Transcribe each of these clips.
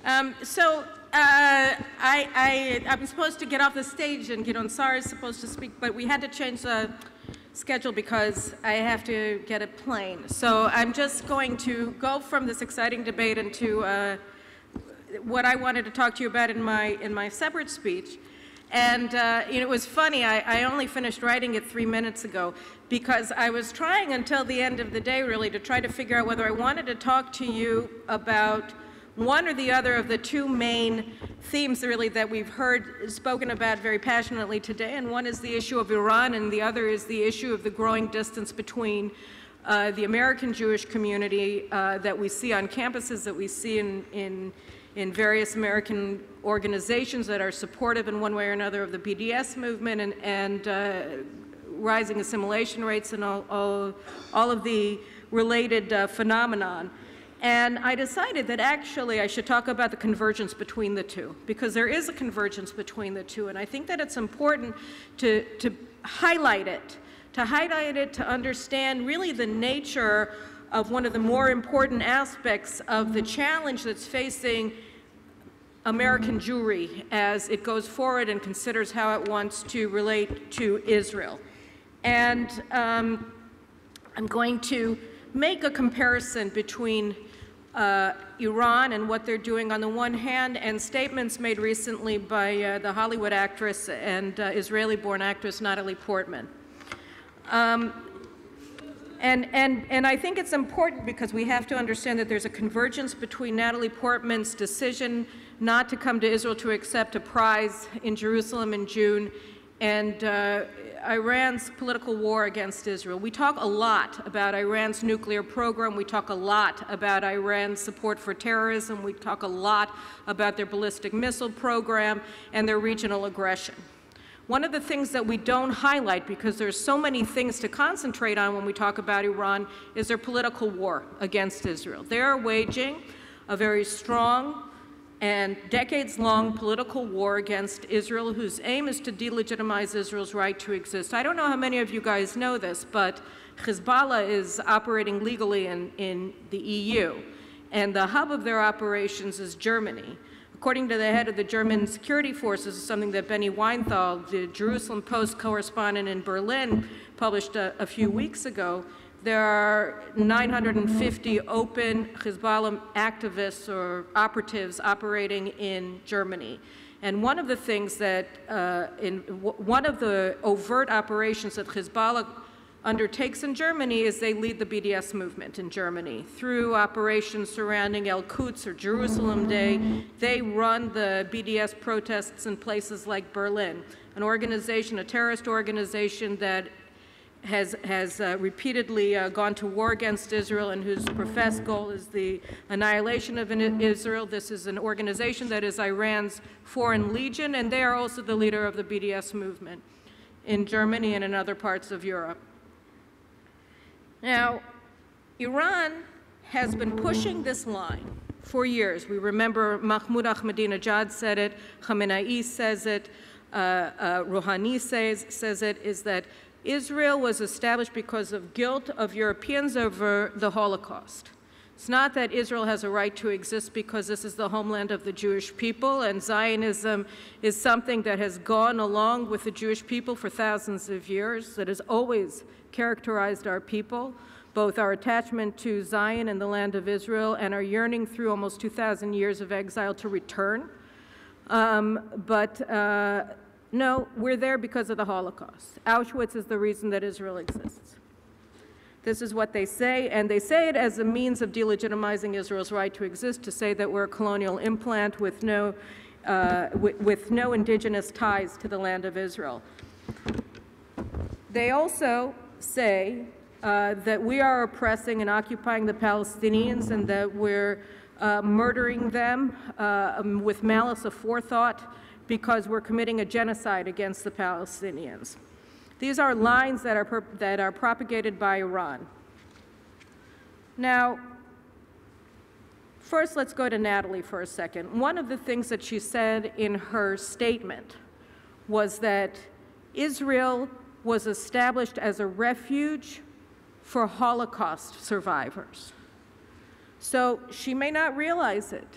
I'm supposed to get off the stage, and Gideon Sar is supposed to speak, but we had to change the schedule because I have to get a plane. So I'm just going to go from this exciting debate into what I wanted to talk to you about in my separate speech. And it was funny, I only finished writing it 3 minutes ago because I was trying until the end of the day really to try to figure out whether I wanted to talk to you about one or the other of the two main themes really that we've heard spoken about very passionately today. And one is the issue of Iran, and the other is the issue of the growing distance between the American Jewish community that we see on campuses, that we see in various American organizations that are supportive in one way or another of the BDS movement, and rising assimilation rates and all of the related phenomenon. And I decided that actually I should talk about the convergence between the two, because there is a convergence between the two, and I think that it's important to highlight it, to understand really the nature of one of the more important aspects of the challenge that's facing American Jewry as it goes forward and considers how it wants to relate to Israel. And I'm going to make a comparison between Iran and what they're doing on the one hand, and statements made recently by the Hollywood actress and Israeli-born actress Natalie Portman. And I think it's important because we have to understand that there's a convergence between Natalie Portman's decision not to come to Israel to accept a prize in Jerusalem in June and Iran's political war against Israel. We talk a lot about Iran's nuclear program. We talk a lot about Iran's support for terrorism. We talk a lot about their ballistic missile program and their regional aggression. One of the things that we don't highlight, because there's so many things to concentrate on when we talk about Iran, is their political war against Israel. They are waging a very strong and decades-long political war against Israel, whose aim is to delegitimize Israel's right to exist. I don't know how many of you guys know this, but Hezbollah is operating legally in the EU, and the hub of their operations is Germany. According to the head of the German security forces, something that Benny Weinthal, the Jerusalem Post correspondent in Berlin, published a few weeks ago, there are 950 open Hezbollah activists or operatives operating in Germany. And one of the things that, one of the overt operations that Hezbollah undertakes in Germany is they lead the BDS movement in Germany. Through operations surrounding El Quds or Jerusalem Day, they run the BDS protests in places like Berlin, an organization, a terrorist organization that has repeatedly gone to war against Israel and whose professed goal is the annihilation of Israel. This is an organization that is Iran's foreign legion, and they are also the leader of the BDS movement in Germany and in other parts of Europe. Now, Iran has been pushing this line for years. We remember Mahmoud Ahmadinejad said it, Khamenei says it, Rouhani says it, is that Israel was established because of guilt of Europeans over the Holocaust. It's not that Israel has a right to exist because this is the homeland of the Jewish people, and Zionism is something that has gone along with the Jewish people for thousands of years, that has always characterized our people, both our attachment to Zion and the land of Israel and our yearning through almost 2,000 years of exile to return. No, we're there because of the Holocaust. Auschwitz is the reason that Israel exists. This is what they say, and they say it as a means of delegitimizing Israel's right to exist, to say that we're a colonial implant with no indigenous ties to the land of Israel. They also say that we are oppressing and occupying the Palestinians and that we're murdering them with malice aforethought because we're committing a genocide against the Palestinians. These are lines that are propagated by Iran. Now, first let's go to Natalie for a second. One of the things that she said in her statement was that Israel was established as a refuge for Holocaust survivors. So she may not realize it,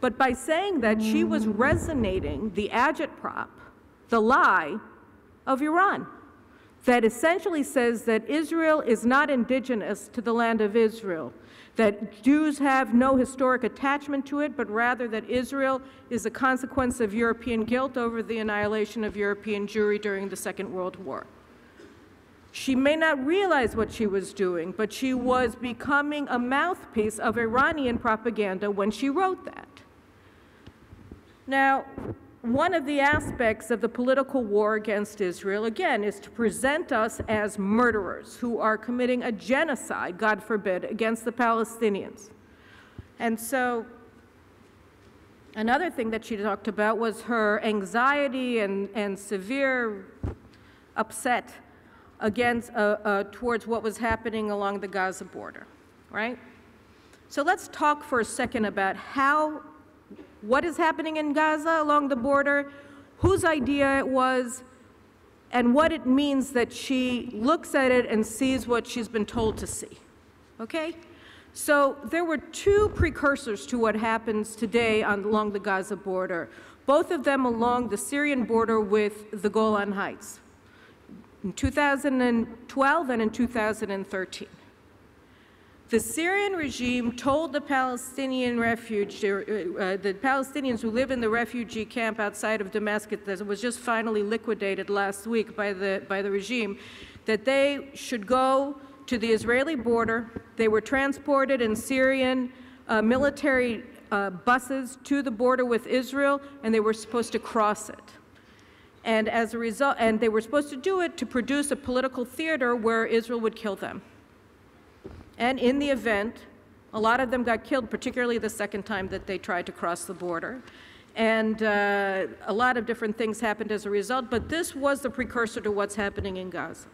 But by saying that, she was resonating the agitprop, the lie of Iran, that essentially says that Israel is not indigenous to the land of Israel, that Jews have no historic attachment to it, but rather that Israel is a consequence of European guilt over the annihilation of European Jewry during the Second World War. She may not realize what she was doing, but she was becoming a mouthpiece of Iranian propaganda when she wrote that. Now, one of the aspects of the political war against Israel, again, is to present us as murderers who are committing a genocide, God forbid, against the Palestinians. And so another thing that she talked about was her anxiety and severe upset against, towards what was happening along the Gaza border, right? So let's talk for a second about what is happening in Gaza along the border, whose idea it was, and what it means that she looks at it and sees what she's been told to see, okay? So there were two precursors to what happens today along the Gaza border, both of them along the Syrian border with the Golan Heights, in 2012 and in 2013. The Syrian regime told the Palestinian the Palestinians who live in the refugee camp outside of Damascus that was just finally liquidated last week by the regime, that they should go to the Israeli border. They were transported in Syrian military buses to the border with Israel, and they were supposed to cross it. And as a result, and they were supposed to do it to produce a political theater where Israel would kill them. And in the event, a lot of them got killed, particularly the second time that they tried to cross the border. And a lot of different things happened as a result, but this was the precursor to what's happening in Gaza.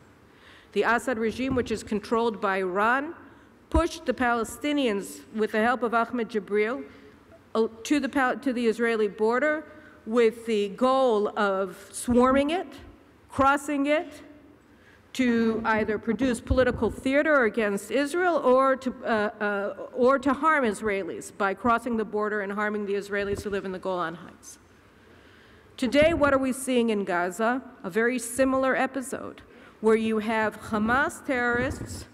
The Assad regime, which is controlled by Iran, pushed the Palestinians, with the help of Ahmed Jibril, to the Israeli border with the goal of swarming it, crossing it, to either produce political theater against Israel or to harm Israelis by crossing the border and harming the Israelis who live in the Golan Heights. Today, what are we seeing in Gaza? A very similar episode where you have Hamas terrorists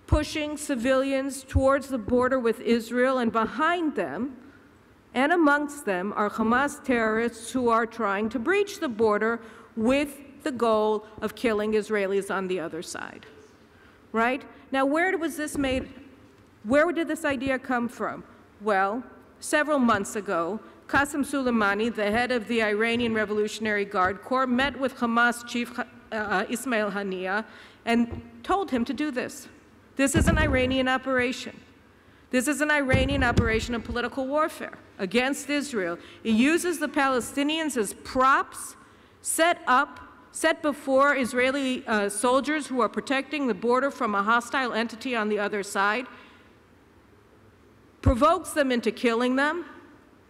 pushing civilians towards the border with Israel, and behind them and amongst them are Hamas terrorists who are trying to breach the border with the goal of killing Israelis on the other side, right? Now, where did this idea come from? Well, several months ago, Qasem Soleimani, the head of the Iranian Revolutionary Guard Corps, met with Hamas chief Ismail Haniyeh and told him to do this. This is an Iranian operation. This is an Iranian operation of political warfare against Israel. It uses the Palestinians as props set before Israeli soldiers who are protecting the border from a hostile entity on the other side, provokes them into killing them,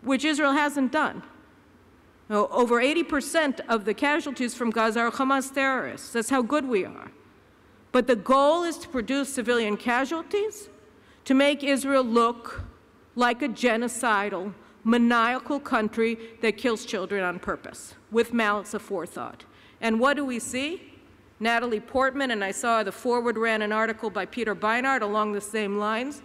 which Israel hasn't done. Now, over 80% of the casualties from Gaza are Hamas terrorists. That's how good we are. But the goal is to produce civilian casualties, to make Israel look like a genocidal, maniacal country that kills children on purpose, with malice aforethought. And what do we see? Natalie Portman, and I saw the Forward ran an article by Peter Beinart along the same lines,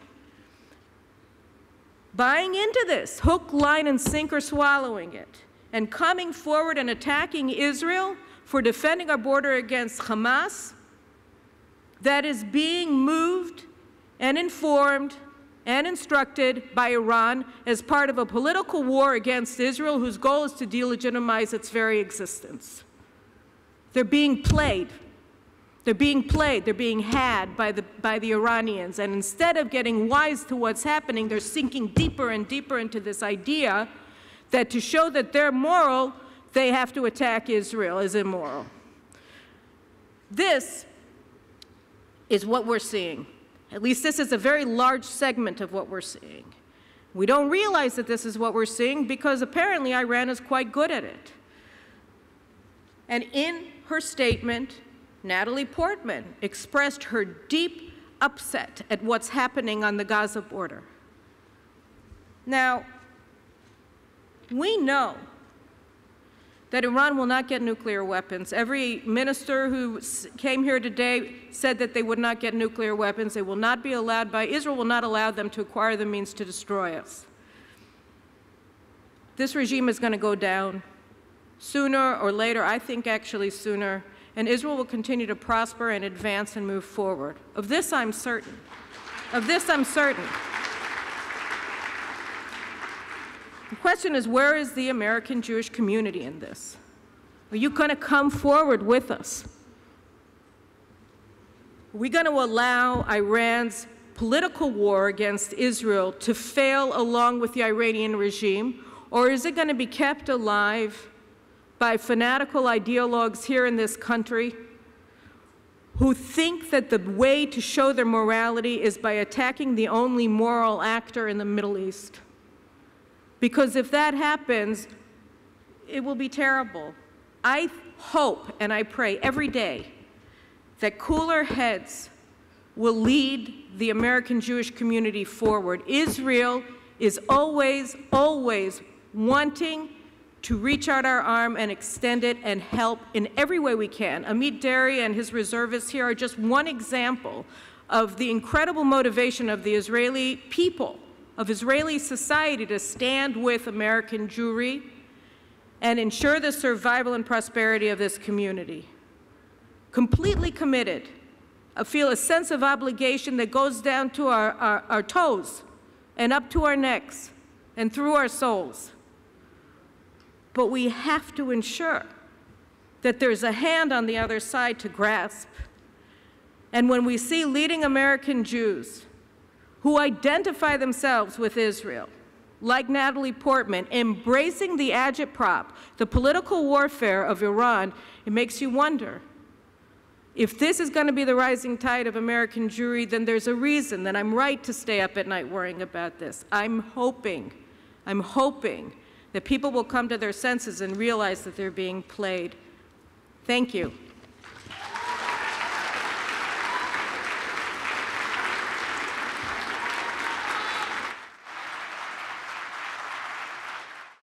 buying into this, hook, line, and sinker, swallowing it, and coming forward and attacking Israel for defending our border against Hamas, that is being moved and informed and instructed by Iran as part of a political war against Israel whose goal is to delegitimize its very existence. They're being played. They're being played. They're being had by the Iranians. And instead of getting wise to what's happening, they're sinking deeper and deeper into this idea that to show that they're moral, they have to attack Israel as immoral. This is what we're seeing. At least this is a very large segment of what we're seeing. We don't realize that this is what we're seeing because apparently Iran is quite good at it. And in her statement, Natalie Portman expressed her deep upset at what's happening on the Gaza border. Now, We know that Iran will not get nuclear weapons. Every minister who came here today said that they would not get nuclear weapons. They will not be allowed by, Israel will not allow them to acquire the means to destroy us. This regime is going to go down sooner or later, I think actually sooner, and Israel will continue to prosper and advance and move forward. Of this I'm certain. Of this I'm certain. The question is, where is the American Jewish community in this? Are you going to come forward with us? Are we going to allow Iran's political war against Israel to fail along with the Iranian regime, or is it going to be kept alive by fanatical ideologues here in this country who think that the way to show their morality is by attacking the only moral actor in the Middle East? Because if that happens, it will be terrible. I hope and I pray every day that cooler heads will lead the American Jewish community forward. Israel is always, always wanting to reach out our arm and extend it and help in every way we can. Amit Deri and his reservists here are just one example of the incredible motivation of the Israeli people, of Israeli society, to stand with American Jewry and ensure the survival and prosperity of this community. Completely committed. I feel a sense of obligation that goes down to our toes and up to our necks and through our souls. But we have to ensure that there's a hand on the other side to grasp. And when we see leading American Jews who identify themselves with Israel, like Natalie Portman, embracing the agitprop, the political warfare of Iran, it makes you wonder, if this is going to be the rising tide of American Jewry, then there's a reason that I'm right to stay up at night worrying about this. I'm hoping that people will come to their senses and realize that they're being played. Thank you.